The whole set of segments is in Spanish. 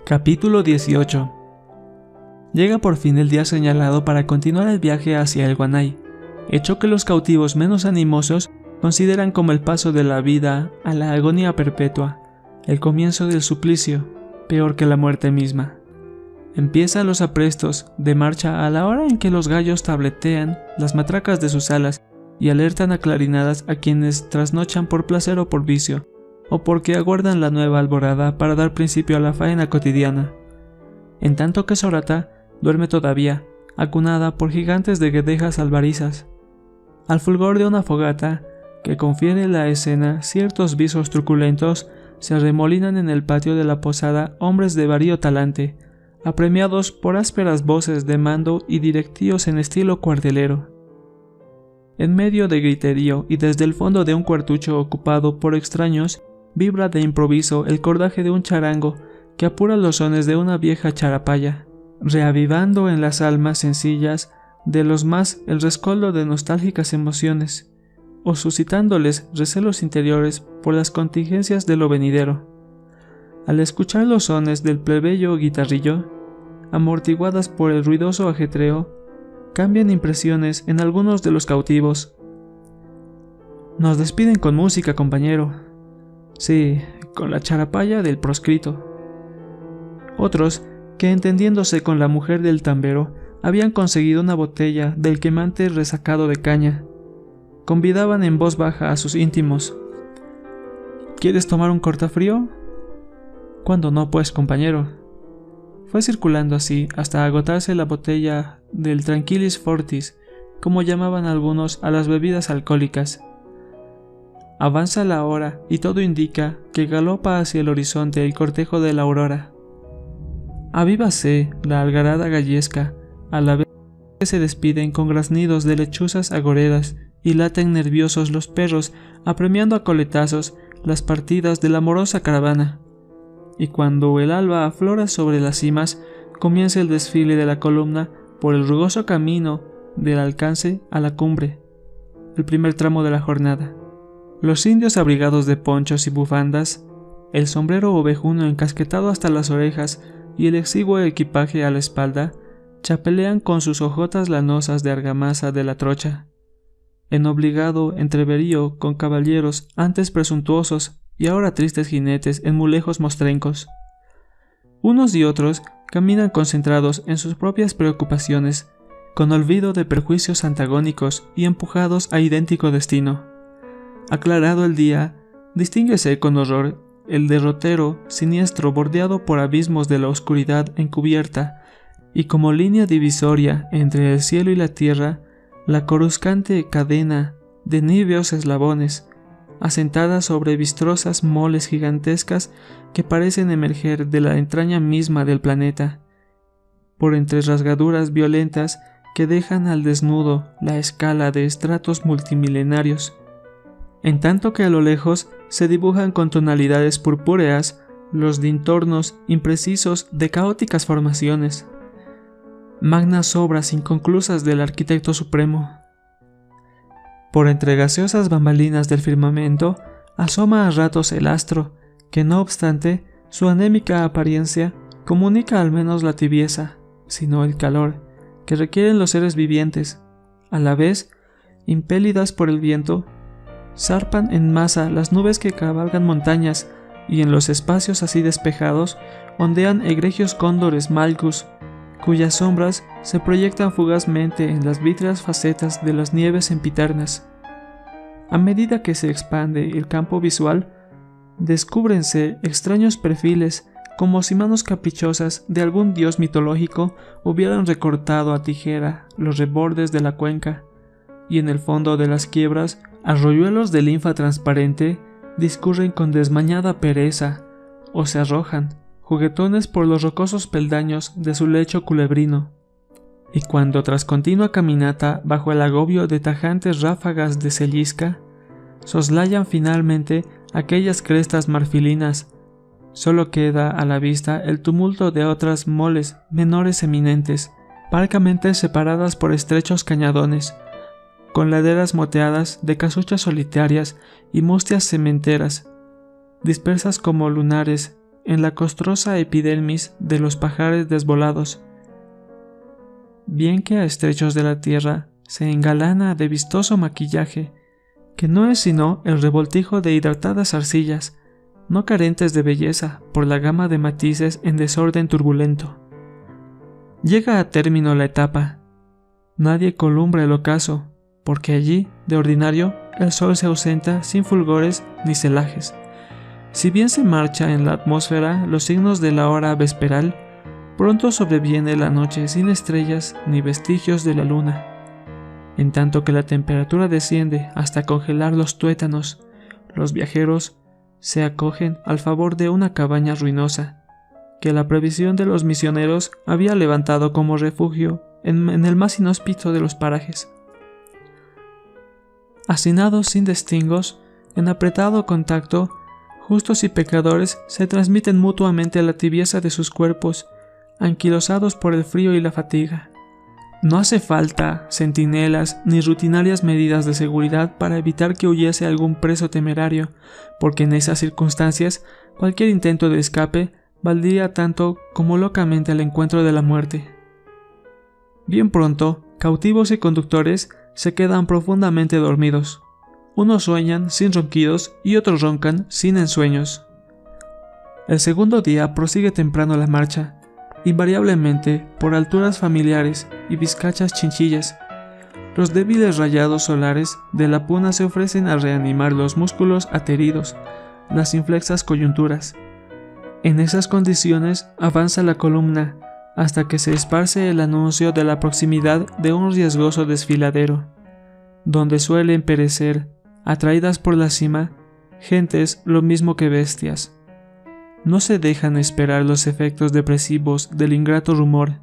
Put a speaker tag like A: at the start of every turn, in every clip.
A: Capítulo 18. Llega por fin el día señalado para continuar el viaje hacia el Guanay, hecho que los cautivos menos animosos consideran como el paso de la vida a la agonía perpetua, el comienzo del suplicio, peor que la muerte misma. Empiezan los aprestos de marcha a la hora en que los gallos tabletean las matracas de sus alas y alertan a clarinadas a quienes trasnochan por placer o por vicio, o porque aguardan la nueva alborada para dar principio a la faena cotidiana. En tanto que Sorata duerme todavía, acunada por gigantes de guedejas albarizas. Al fulgor de una fogata, que confiere la escena ciertos visos truculentos, se arremolinan en el patio de la posada hombres de varío talante, apremiados por ásperas voces de mando y directíos en estilo cuartelero. En medio de griterío y desde el fondo de un cuartucho ocupado por extraños, vibra de improviso el cordaje de un charango que apura los sones de una vieja charapaya, reavivando en las almas sencillas de los más el rescoldo de nostálgicas emociones, o suscitándoles recelos interiores por las contingencias de lo venidero. Al escuchar los sones del plebeyo guitarrillo, amortiguadas por el ruidoso ajetreo, cambian impresiones en algunos de los cautivos. Nos despiden con música, compañero. Sí, con la charapaya del proscrito. Otros, que entendiéndose con la mujer del tambero, habían conseguido una botella del quemante resacado de caña, convidaban en voz baja a sus íntimos. ¿Quieres tomar un cortafrío? ¿Cuándo no, pues, compañero? Fue circulando así hasta agotarse la botella del Tranquillis Fortis, como llamaban algunos a las bebidas alcohólicas. Avanza la hora y todo indica que galopa hacia el horizonte el cortejo de la aurora. Avívase la algarada gallesca, a la vez que se despiden con graznidos de lechuzas agoreras y laten nerviosos los perros apremiando a coletazos las partidas de la morosa caravana. Y cuando el alba aflora sobre las cimas, comienza el desfile de la columna por el rugoso camino del alcance a la cumbre, el primer tramo de la jornada. Los indios abrigados de ponchos y bufandas, el sombrero ovejuno encasquetado hasta las orejas y el exiguo equipaje a la espalda, chapelean con sus hojotas lanosas de argamasa de la trocha, en obligado entreverío con caballeros antes presuntuosos y ahora tristes jinetes en mulejos mostrencos. Unos y otros caminan concentrados en sus propias preocupaciones, con olvido de perjuicios antagónicos y empujados a idéntico destino. Aclarado el día, distínguese con horror el derrotero siniestro bordeado por abismos de la oscuridad encubierta, y como línea divisoria entre el cielo y la tierra, la coruscante cadena de níveos eslabones, asentada sobre vistrosas moles gigantescas que parecen emerger de la entraña misma del planeta, por entre rasgaduras violentas que dejan al desnudo la escala de estratos multimilenarios, en tanto que a lo lejos se dibujan con tonalidades purpúreas los dintornos imprecisos de caóticas formaciones, magnas obras inconclusas del arquitecto supremo. Por entre gaseosas bambalinas del firmamento asoma a ratos el astro, que no obstante su anémica apariencia comunica al menos la tibieza, sino el calor, que requieren los seres vivientes. A la vez, impelidas por el viento, zarpan en masa las nubes que cabalgan montañas, y en los espacios así despejados ondean egregios cóndores malgus, cuyas sombras se proyectan fugazmente en las vítreas facetas de las nieves sempiternas. A medida que se expande el campo visual, descúbrense extraños perfiles como si manos caprichosas de algún dios mitológico hubieran recortado a tijera los rebordes de la cuenca, y en el fondo de las quiebras, arroyuelos de linfa transparente discurren con desmañada pereza, o se arrojan, juguetones por los rocosos peldaños de su lecho culebrino. Y cuando tras continua caminata bajo el agobio de tajantes ráfagas de cellisca, soslayan finalmente aquellas crestas marfilinas, solo queda a la vista el tumulto de otras moles menores eminentes, parcamente separadas por estrechos cañadones, con laderas moteadas de casuchas solitarias y mustias sementeras, dispersas como lunares en la costrosa epidermis de los pajares desvolados, bien que a estrechos de la tierra se engalana de vistoso maquillaje, que no es sino el revoltijo de hidratadas arcillas, no carentes de belleza por la gama de matices en desorden turbulento. Llega a término la etapa. Nadie columbra el ocaso, porque allí, de ordinario, el sol se ausenta sin fulgores ni celajes. Si bien se marcha en la atmósfera los signos de la hora vesperal, pronto sobreviene la noche sin estrellas ni vestigios de la luna, en tanto que la temperatura desciende hasta congelar los tuétanos. Los viajeros se acogen al favor de una cabaña ruinosa, que la previsión de los misioneros había levantado como refugio en el más inhóspito de los parajes. Hacinados sin distingos, en apretado contacto, justos y pecadores se transmiten mutuamente la tibieza de sus cuerpos, anquilosados por el frío y la fatiga. No hace falta centinelas ni rutinarias medidas de seguridad para evitar que huyese algún preso temerario, porque en esas circunstancias cualquier intento de escape valdría tanto como locamente al encuentro de la muerte. Bien pronto, cautivos y conductores se quedan profundamente dormidos. Unos sueñan sin ronquidos y otros roncan sin ensueños. El segundo día prosigue temprano la marcha, invariablemente por alturas familiares y vizcachas chinchillas. Los débiles rayados solares de la puna se ofrecen a reanimar los músculos ateridos, las inflexas coyunturas. En esas condiciones avanza la columna hasta que se esparce el anuncio de la proximidad de un riesgoso desfiladero, donde suelen perecer, atraídas por la cima, gentes lo mismo que bestias. No se dejan esperar los efectos depresivos del ingrato rumor.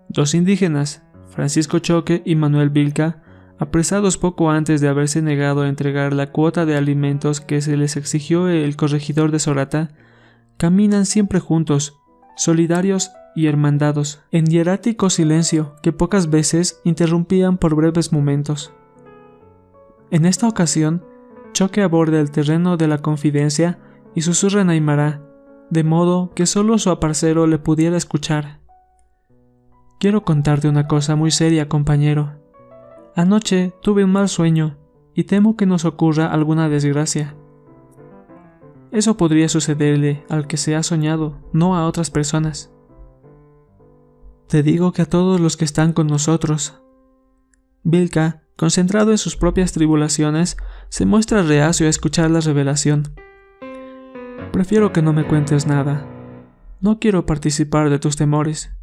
A: Dos indígenas, Francisco Choque y Manuel Vilca, apresados poco antes de haberse negado a entregar la cuota de alimentos que se les exigió el corregidor de Sorata, caminan siempre juntos, solidarios y hermandados, en hierático silencio que pocas veces interrumpían por breves momentos. En esta ocasión, Choque aborda el terreno de la confidencia y susurra en aymara, de modo que solo su aparcero le pudiera escuchar. Quiero contarte una cosa muy seria, compañero. Anoche tuve un mal sueño y temo que nos ocurra alguna desgracia. Eso podría sucederle al que se ha soñado, no a otras personas. Te digo que a todos los que están con nosotros. Vilca, concentrado en sus propias tribulaciones, se muestra reacio a escuchar la revelación. Prefiero que no me cuentes nada. No quiero participar de tus temores.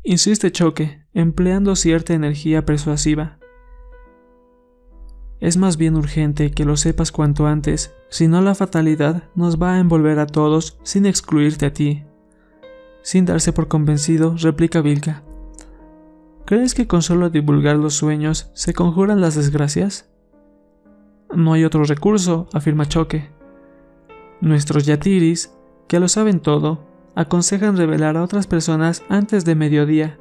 A: Insiste Choque, empleando cierta energía persuasiva. Es más bien urgente que lo sepas cuanto antes, si no la fatalidad nos va a envolver a todos sin excluirte a ti. Sin darse por convencido, replica Vilca. ¿Crees que con solo divulgar los sueños se conjuran las desgracias? No hay otro recurso, afirma Choque. Nuestros yatiris, que lo saben todo, aconsejan revelar a otras personas antes de mediodía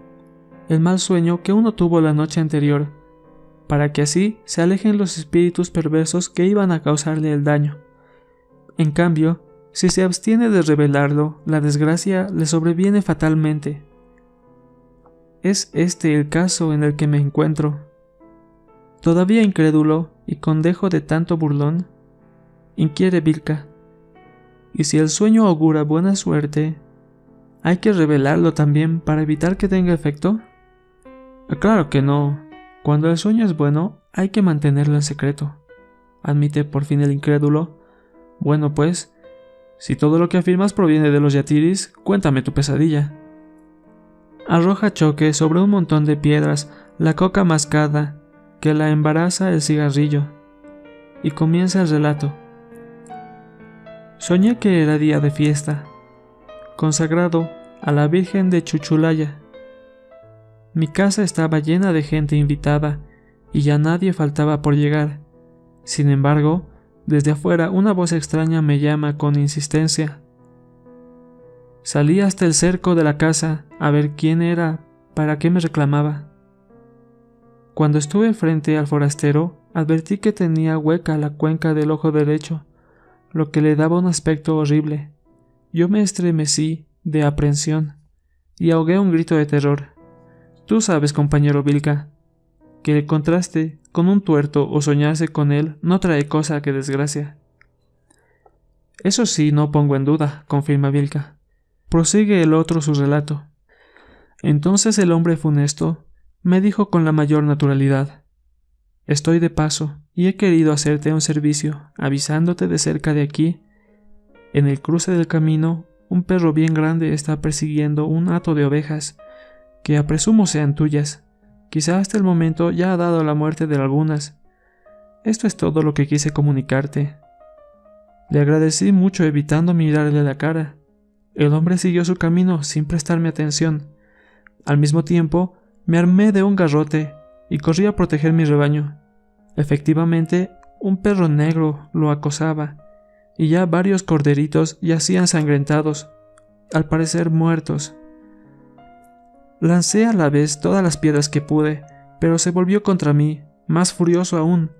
A: el mal sueño que uno tuvo la noche anterior, para que así se alejen los espíritus perversos que iban a causarle el daño. En cambio, si se abstiene de revelarlo, la desgracia le sobreviene fatalmente. Es este el caso en el que me encuentro. Todavía incrédulo y con dejo de tanto burlón, inquiere Vilca. Y si el sueño augura buena suerte, ¿hay que revelarlo también para evitar que tenga efecto? Claro que no. Cuando el sueño es bueno, hay que mantenerlo en secreto, admite por fin el incrédulo. Bueno pues, si todo lo que afirmas proviene de los yatiris, cuéntame tu pesadilla. Arroja Choque sobre un montón de piedras la coca mascada que la embaraza el cigarrillo, y comienza el relato. Soñé que era día de fiesta, consagrado a la Virgen de Chuchulaya. Mi casa estaba llena de gente invitada y ya nadie faltaba por llegar. Sin embargo, desde afuera una voz extraña me llama con insistencia. Salí hasta el cerco de la casa a ver quién era, para qué me reclamaba. Cuando estuve frente al forastero, advertí que tenía hueca la cuenca del ojo derecho, lo que le daba un aspecto horrible. Yo me estremecí de aprensión y ahogué un grito de terror. Tú sabes, compañero Vilca, que el contraste con un tuerto o soñarse con él no trae cosa que desgracia. Eso sí, no pongo en duda, confirma Vilca. Prosigue el otro su relato. Entonces el hombre funesto me dijo con la mayor naturalidad: estoy de paso y he querido hacerte un servicio, avisándote de cerca de aquí. En el cruce del camino, un perro bien grande está persiguiendo un hato de ovejas, que apresumo sean tuyas. Quizá hasta el momento ya ha dado la muerte de algunas. Esto es todo lo que quise comunicarte. Le agradecí mucho, evitando mirarle la cara. El hombre siguió su camino sin prestarme atención. Al mismo tiempo, me armé de un garrote y corrí a proteger mi rebaño. Efectivamente, un perro negro lo acosaba, y ya varios corderitos yacían sangrentados, al parecer muertos. Lancé a la vez todas las piedras que pude, pero se volvió contra mí, más furioso aún,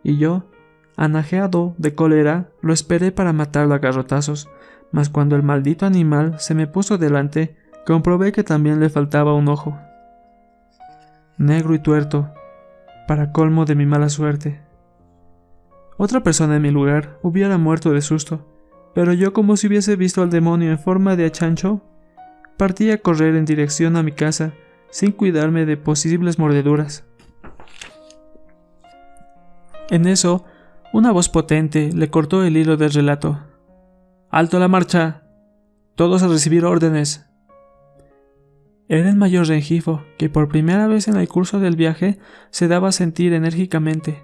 A: y yo, anajeado de cólera, lo esperé para matarlo a garrotazos, mas cuando el maldito animal se me puso delante, comprobé que también le faltaba un ojo, negro y tuerto, para colmo de mi mala suerte. Otra persona en mi lugar hubiera muerto de susto, pero yo, como si hubiese visto al demonio en forma de achancho, partí a correr en dirección a mi casa, sin cuidarme de posibles mordeduras. En eso, una voz potente le cortó el hilo del relato. ¡Alto la marcha! ¡Todos a recibir órdenes! Era el mayor Rengifo, que por primera vez en el curso del viaje se daba a sentir enérgicamente,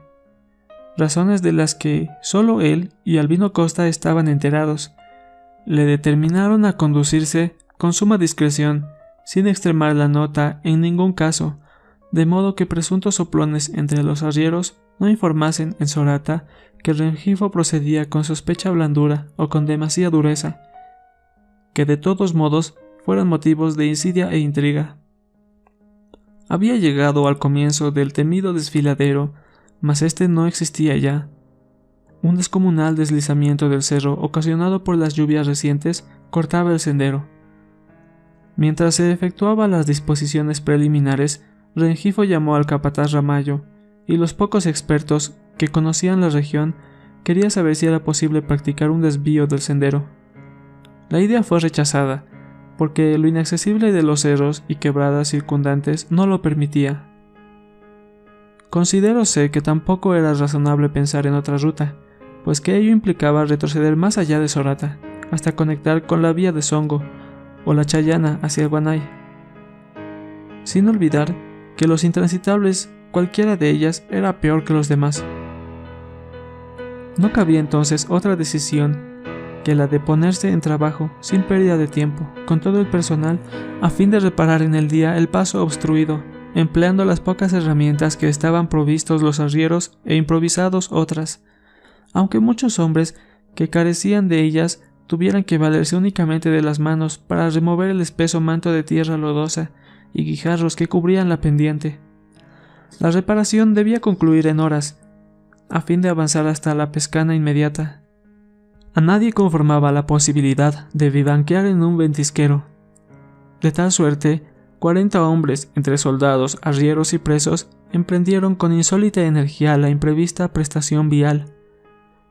A: razones de las que solo él y Albino Costa estaban enterados. Le determinaron a conducirse con suma discreción, sin extremar la nota en ningún caso, de modo que presuntos soplones entre los arrieros no informasen en Sorata que Rengifo procedía con sospecha blandura o con demasía dureza, que de todos modos fueran motivos de insidia e intriga. Había llegado al comienzo del temido desfiladero, mas este no existía ya. Un descomunal deslizamiento del cerro ocasionado por las lluvias recientes cortaba el sendero. Mientras se efectuaban las disposiciones preliminares, Rengifo llamó al capataz Ramallo, y los pocos expertos que conocían la región querían saber si era posible practicar un desvío del sendero. La idea fue rechazada, porque lo inaccesible de los cerros y quebradas circundantes no lo permitía. Consideróse que tampoco era razonable pensar en otra ruta, pues que ello implicaba retroceder más allá de Sorata, hasta conectar con la vía de Songo o la Chayana hacia el Guanay. Sin olvidar que los intransitables, cualquiera de ellas, era peor que los demás. No cabía entonces otra decisión que la de ponerse en trabajo sin pérdida de tiempo, con todo el personal, a fin de reparar en el día el paso obstruido, empleando las pocas herramientas que estaban provistos los arrieros e improvisados otras, aunque muchos hombres que carecían de ellas tuvieran que valerse únicamente de las manos para remover el espeso manto de tierra lodosa y guijarros que cubrían la pendiente. La reparación debía concluir en horas, a fin de avanzar hasta la pescana inmediata. A nadie conformaba la posibilidad de vivanquear en un ventisquero. De tal suerte, 40 hombres, entre soldados, arrieros y presos, emprendieron con insólita energía la imprevista prestación vial.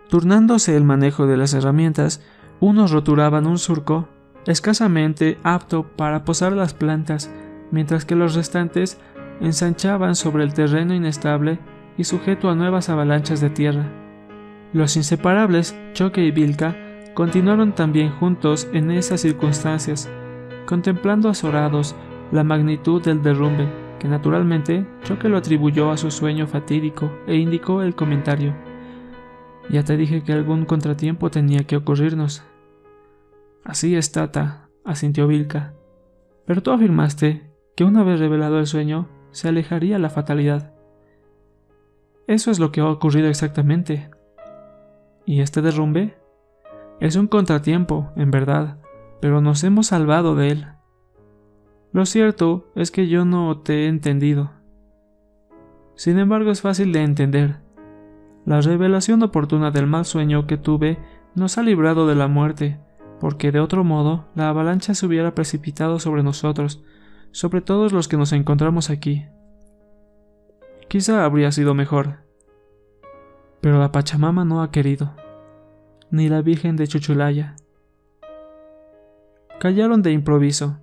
A: Turnándose el manejo de las herramientas, unos roturaban un surco escasamente apto para posar las plantas, mientras que los restantes ensanchaban sobre el terreno inestable y sujeto a nuevas avalanchas de tierra. Los inseparables, Choque y Vilca, continuaron también juntos en esas circunstancias, contemplando azorados la magnitud del derrumbe, que naturalmente Choque lo atribuyó a su sueño fatídico e indicó el comentario: «Ya te dije que algún contratiempo tenía que ocurrirnos». «Así es, Tata», asintió Vilca. «Pero tú afirmaste que una vez revelado el sueño, se alejaría la fatalidad». «Eso es lo que ha ocurrido exactamente». «¿Y este derrumbe?» «Es un contratiempo, en verdad, pero nos hemos salvado de él». «Lo cierto es que yo no te he entendido». «Sin embargo, es fácil de entender. La revelación oportuna del mal sueño que tuve nos ha librado de la muerte, porque de otro modo la avalancha se hubiera precipitado sobre nosotros, sobre todos los que nos encontramos aquí. Quizá habría sido mejor, pero la Pachamama no ha querido, ni la Virgen de Chuchulaya. Callaron de improviso.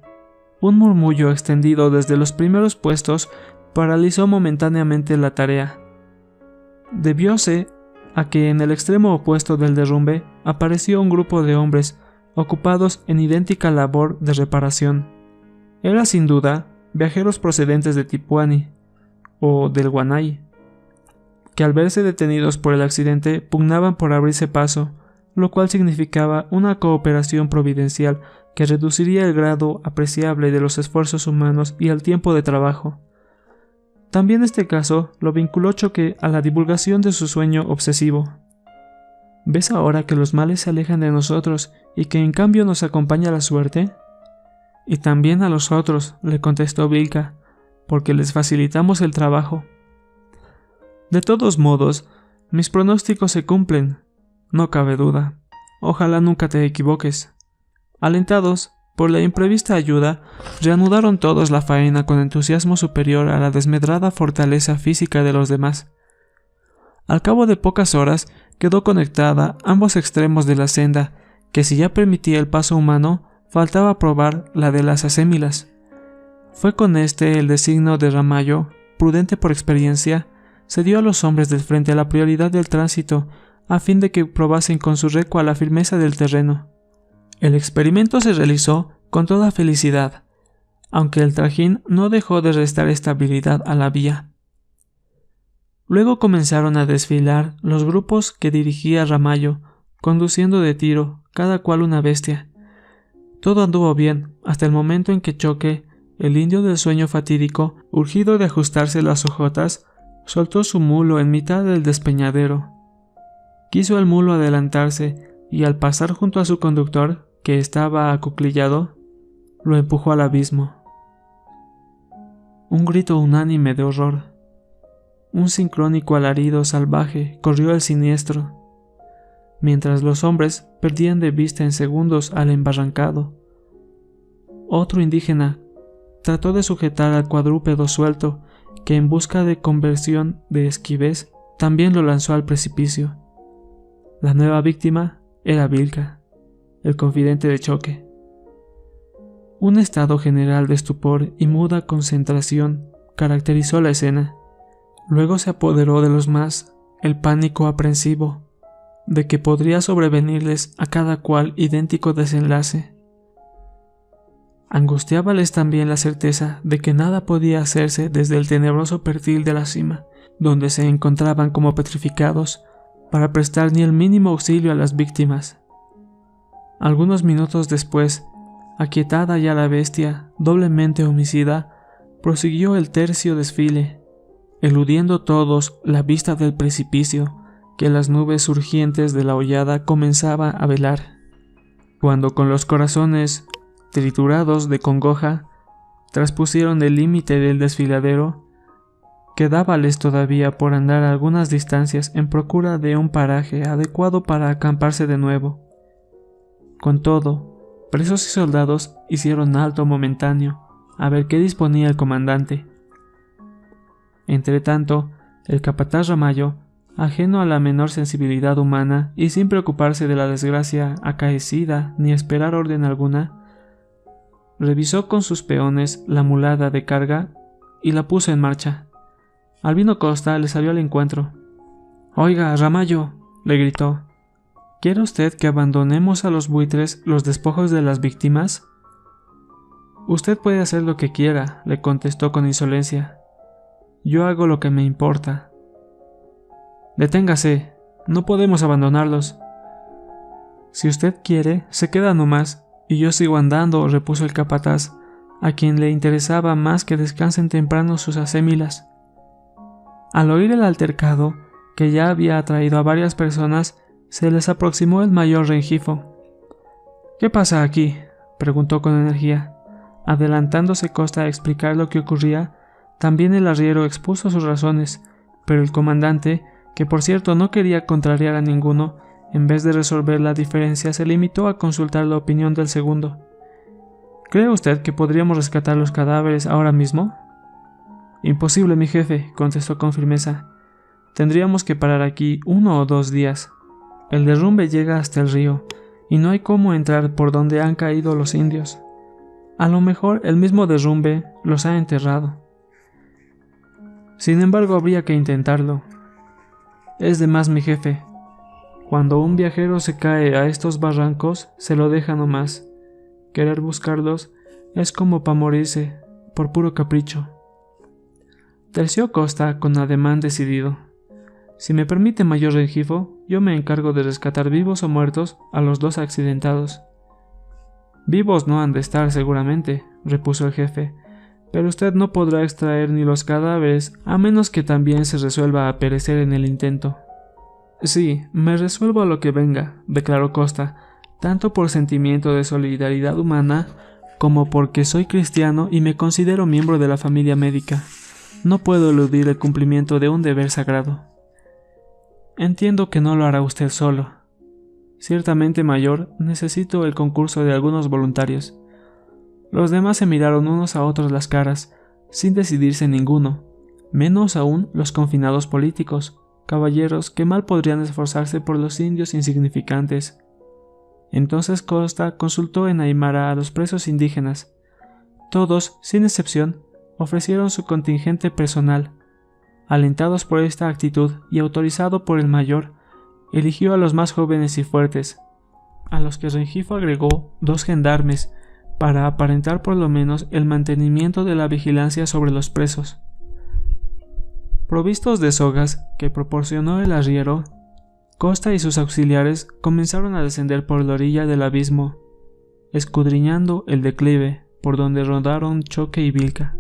A: Un murmullo extendido desde los primeros puestos paralizó momentáneamente la tarea. Debióse a que en el extremo opuesto del derrumbe apareció un grupo de hombres ocupados en idéntica labor de reparación. Era sin duda viajeros procedentes de Tipuani o del Guanay, que al verse detenidos por el accidente pugnaban por abrirse paso, lo cual significaba una cooperación providencial que reduciría el grado apreciable de los esfuerzos humanos y el tiempo de trabajo. También este caso lo vinculó Choque a la divulgación de su sueño obsesivo. ¿Ves ahora que los males se alejan de nosotros y que en cambio nos acompaña la suerte? Y también a los otros, le contestó Vilca, porque les facilitamos el trabajo. De todos modos, mis pronósticos se cumplen, no cabe duda. Ojalá nunca te equivoques. Alentados por la imprevista ayuda, reanudaron todos la faena con entusiasmo superior a la desmedrada fortaleza física de los demás. Al cabo de pocas horas quedó conectada ambos extremos de la senda, que si ya permitía el paso humano, faltaba probar la de las acémilas. Fue con el designio de Ramallo, prudente por experiencia, se dio a los hombres del frente la prioridad del tránsito, a fin de que probasen con su recua la firmeza del terreno. El experimento se realizó con toda felicidad, aunque el trajín no dejó de restar estabilidad a la vía. Luego comenzaron a desfilar los grupos que dirigía Ramallo, conduciendo de tiro, cada cual una bestia. Todo anduvo bien, hasta el momento en que Choque, el indio del sueño fatídico, urgido de ajustarse las hojotas, soltó su mulo en mitad del despeñadero. Quiso el mulo adelantarse, y al pasar junto a su conductor, que estaba acuclillado, lo empujó al abismo. Un grito unánime de horror, un sincrónico alarido salvaje corrió el siniestro, mientras los hombres perdían de vista en segundos al embarrancado. Otro indígena trató de sujetar al cuadrúpedo suelto, que en busca de conversión de esquivez también lo lanzó al precipicio. La nueva víctima era Vilca, el confidente de Choque. Un estado general de estupor y muda concentración caracterizó la escena. Luego se apoderó de los más el pánico aprensivo de que podría sobrevenirles a cada cual idéntico desenlace. Angustiábales también la certeza de que nada podía hacerse desde el tenebroso perfil de la cima, donde se encontraban como petrificados, para prestar ni el mínimo auxilio a las víctimas. Algunos minutos después, aquietada ya la bestia, doblemente homicida, prosiguió el tercio desfile, eludiendo todos la vista del precipicio que las nubes surgientes de la hollada comenzaba a velar, cuando con los corazones triturados de congoja traspusieron el límite del desfiladero. Quedábales todavía por andar algunas distancias en procura de un paraje adecuado para acamparse de nuevo. Con todo, presos y soldados hicieron alto momentáneo a ver qué disponía el comandante. Entretanto, el capataz Ramallo, ajeno a la menor sensibilidad humana y sin preocuparse de la desgracia acaecida ni esperar orden alguna, revisó con sus peones la mulada de carga y la puso en marcha. Albino Costa le salió al encuentro. «Oiga, Ramallo», le gritó, «¿quiere usted que abandonemos a los buitres los despojos de las víctimas?» «Usted puede hacer lo que quiera», le contestó con insolencia. «Yo hago lo que me importa». «Deténgase, no podemos abandonarlos». «Si usted quiere, se queda nomás, y yo sigo andando», repuso el capataz, a quien le interesaba más que descansen temprano sus acémilas. Al oír el altercado, que ya había atraído a varias personas, se les aproximó el mayor Rengifo. «¿Qué pasa aquí?», preguntó con energía. Adelantándose Costa a explicar lo que ocurría, también el arriero expuso sus razones, pero el comandante, que por cierto no quería contrariar a ninguno, En vez de resolver la diferencia, se limitó a consultar la opinión del segundo. ¿Cree usted que podríamos rescatar los cadáveres ahora mismo? Imposible, mi jefe, contestó con firmeza. Tendríamos que parar aquí 1 o 2 días. El derrumbe llega hasta el río, y no hay cómo entrar por donde han caído los indios. A lo mejor el mismo derrumbe los ha enterrado. Sin embargo, habría que intentarlo. Es de más, mi jefe. Cuando un viajero se cae a estos barrancos, se lo deja nomás. Querer buscarlos es como para morirse, por puro capricho. Terció Costa con ademán decidido. Si me permite, mayor Rengifo, yo me encargo de rescatar vivos o muertos a los 2 accidentados. Vivos no han de estar seguramente, repuso el jefe, pero usted no podrá extraer ni los cadáveres a menos que también se resuelva a perecer en el intento. Sí, me resuelvo a lo que venga, declaró Costa, tanto por sentimiento de solidaridad humana como porque soy cristiano y me considero miembro de la familia médica. No puedo eludir el cumplimiento de un deber sagrado. Entiendo que no lo hará usted solo. Ciertamente, mayor, necesito el concurso de algunos voluntarios. Los demás se miraron unos a otros las caras, sin decidirse ninguno, menos aún los confinados políticos, caballeros que mal podrían esforzarse por los indios insignificantes. Entonces Costa consultó en aymara a los presos indígenas. Todos, sin excepción, ofrecieron su contingente personal. Alentados por esta actitud y autorizado por el mayor, eligió a los más jóvenes y fuertes, a los que Rengifo agregó 2 gendarmes para aparentar por lo menos el mantenimiento de la vigilancia sobre los presos. Provistos de sogas que proporcionó el arriero, Costa y sus auxiliares comenzaron a descender por la orilla del abismo, escudriñando el declive por donde rodaron Choque y Vilca.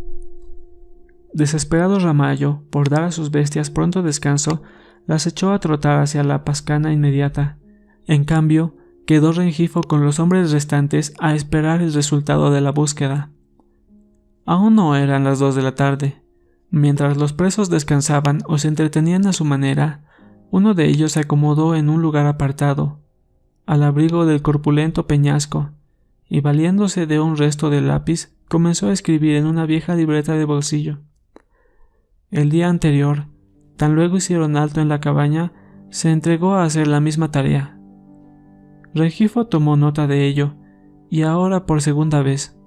A: Desesperado Ramallo, por dar a sus bestias pronto descanso, las echó a trotar hacia la pascana inmediata. En cambio, quedó Rengifo con los hombres restantes a esperar el resultado de la búsqueda. Aún no eran las 2 de la tarde. Mientras los presos descansaban o se entretenían a su manera, uno de ellos se acomodó en un lugar apartado, al abrigo del corpulento peñasco, y valiéndose de un resto de lápiz, comenzó a escribir en una vieja libreta de bolsillo. El día anterior, tan luego hicieron alto en la cabaña, se entregó a hacer la misma tarea. Rengifo tomó nota de ello, y ahora por segunda vez.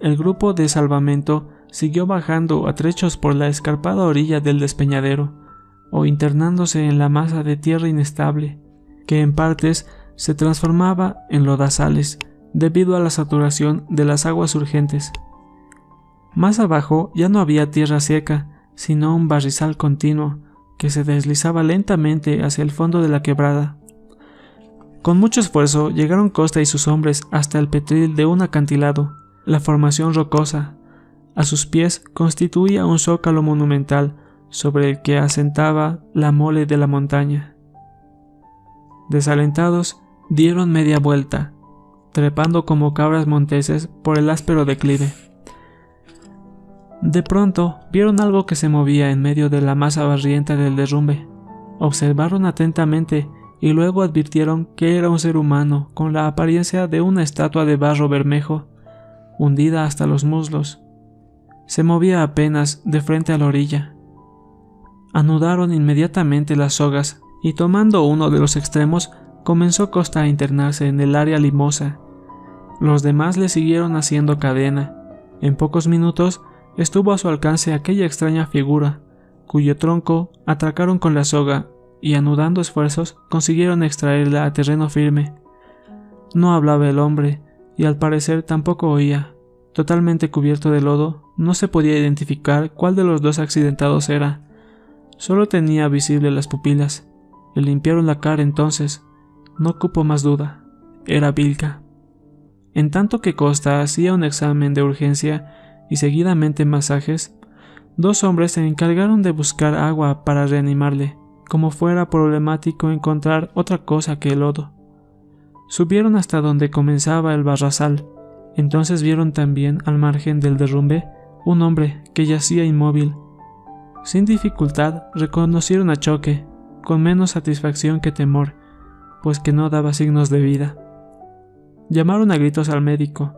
A: El grupo de salvamento siguió bajando a trechos por la escarpada orilla del despeñadero, o internándose en la masa de tierra inestable, que en partes se transformaba en lodazales debido a la saturación de las aguas urgentes. Más abajo ya no había tierra seca, sino un barrizal continuo que se deslizaba lentamente hacia el fondo de la quebrada. Con mucho esfuerzo llegaron Costa y sus hombres hasta el petril de un acantilado, la formación rocosa. A sus pies constituía un zócalo monumental sobre el que asentaba la mole de la montaña. Desalentados, dieron media vuelta, trepando como cabras monteses por el áspero declive. De pronto vieron algo que se movía en medio de la masa barrienta del derrumbe. Observaron atentamente y luego advirtieron que era un ser humano con la apariencia de una estatua de barro bermejo, hundida hasta los muslos. Se movía apenas de frente a la orilla. Anudaron inmediatamente las sogas y tomando uno de los extremos comenzó Costa a internarse en el área limosa. Los demás le siguieron haciendo cadena. En pocos minutos estuvo a su alcance aquella extraña figura, cuyo tronco atracaron con la soga y anudando esfuerzos consiguieron extraerla a terreno firme. No hablaba el hombre y al parecer tampoco oía. Totalmente cubierto de lodo, no se podía identificar cuál de los 2 accidentados era. Solo tenía visibles las pupilas. Le limpiaron la cara entonces. No cupo más duda. Era Vilca. En tanto que Costa hacía un examen de urgencia y seguidamente masajes, 2 hombres se encargaron de buscar agua para reanimarle, como fuera problemático encontrar otra cosa que el lodo. Subieron hasta donde comenzaba el barrazal, entonces vieron también al margen del derrumbe un hombre que yacía inmóvil. Sin dificultad reconocieron a Choque, con menos satisfacción que temor, pues que no daba signos de vida. Llamaron a gritos al médico,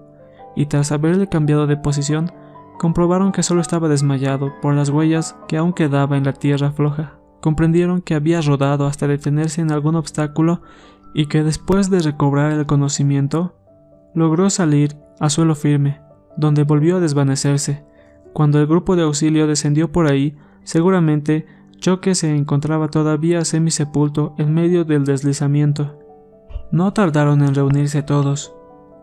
A: y tras haberle cambiado de posición, comprobaron que solo estaba desmayado por las huellas que aún quedaba en la tierra floja. Comprendieron que había rodado hasta detenerse en algún obstáculo y que después de recobrar el conocimiento, logró salir a suelo firme, donde volvió a desvanecerse. Cuando el grupo de auxilio descendió por ahí, seguramente Choque se encontraba todavía semisepulto en medio del deslizamiento. No tardaron en reunirse todos.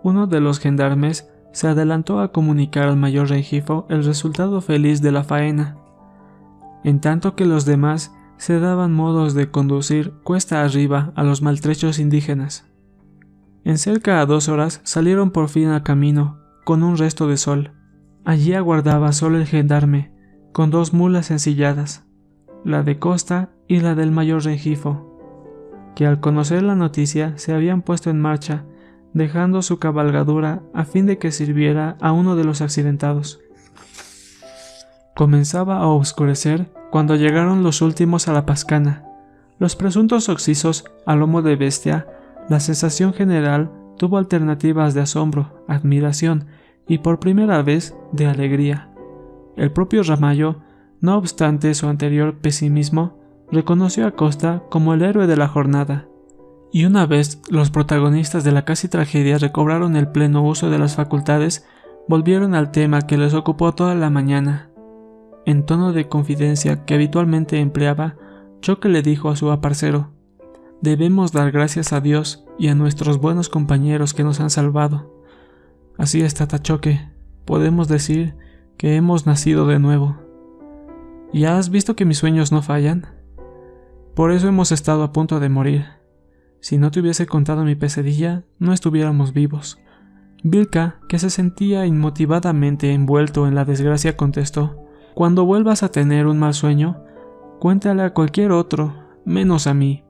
A: Uno de los gendarmes se adelantó a comunicar al mayor Rengifo el resultado feliz de la faena, en tanto que los demás se daban modos de conducir cuesta arriba a los maltrechos indígenas. En cerca a 2 horas salieron por fin al camino, con un resto de sol. Allí aguardaba solo el gendarme, con 2 mulas ensilladas, la de Costa y la del mayor Rengifo, que al conocer la noticia se habían puesto en marcha, dejando su cabalgadura a fin de que sirviera a uno de los accidentados. Comenzaba a oscurecer cuando llegaron los últimos a la Pascana. Los presuntos occisos a lomo de bestia. La sensación general tuvo alternativas de asombro, admiración y por primera vez de alegría. El propio Ramallo, no obstante su anterior pesimismo, reconoció a Costa como el héroe de la jornada. Y una vez los protagonistas de la casi tragedia recobraron el pleno uso de las facultades, volvieron al tema que les ocupó toda la mañana. En tono de confidencia que habitualmente empleaba, Choque le dijo a su aparcero: «Debemos dar gracias a Dios y a nuestros buenos compañeros que nos han salvado. Así es, Tata Choque, podemos decir que hemos nacido de nuevo. ¿Ya has visto que mis sueños no fallan? Por eso hemos estado a punto de morir. Si no te hubiese contado mi pesadilla, no estuviéramos vivos». Vilca, que se sentía inmotivadamente envuelto en la desgracia, contestó: «Cuando vuelvas a tener un mal sueño, cuéntale a cualquier otro, menos a mí.